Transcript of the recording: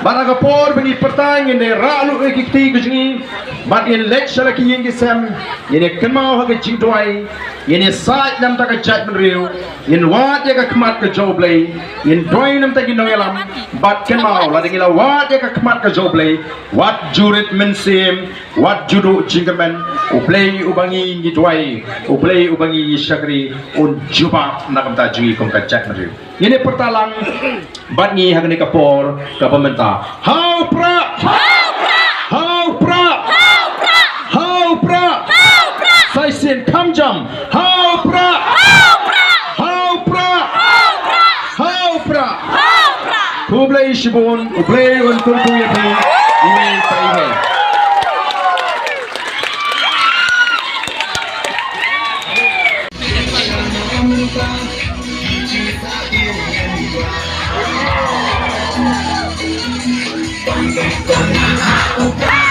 Baragapor bagi pertang ini ralu ekikti kejini, bat in lek shalaki yang kisam, ini kemau hak jingtuai, ini saat nam tak kejat menriu, ini wat ya kemat ke joblay, ini doi nam tak ginoyalam, bat kemau lading ila wat ya kemat ke joblay, wat jurit mensim, wat judu jingkemen, uplay ubangi gituai, uplay ubangi syakri, un jubak nak kamta jingi kong kejat menriu. Ini pertalang, bat ni hak ni kapor, ke pemerintah. How pra, how pra, how pra, saya sin kamjam. How pra, how pra, how pra. Kublai shibun, kublai untuk kuyati, ini pakai. Con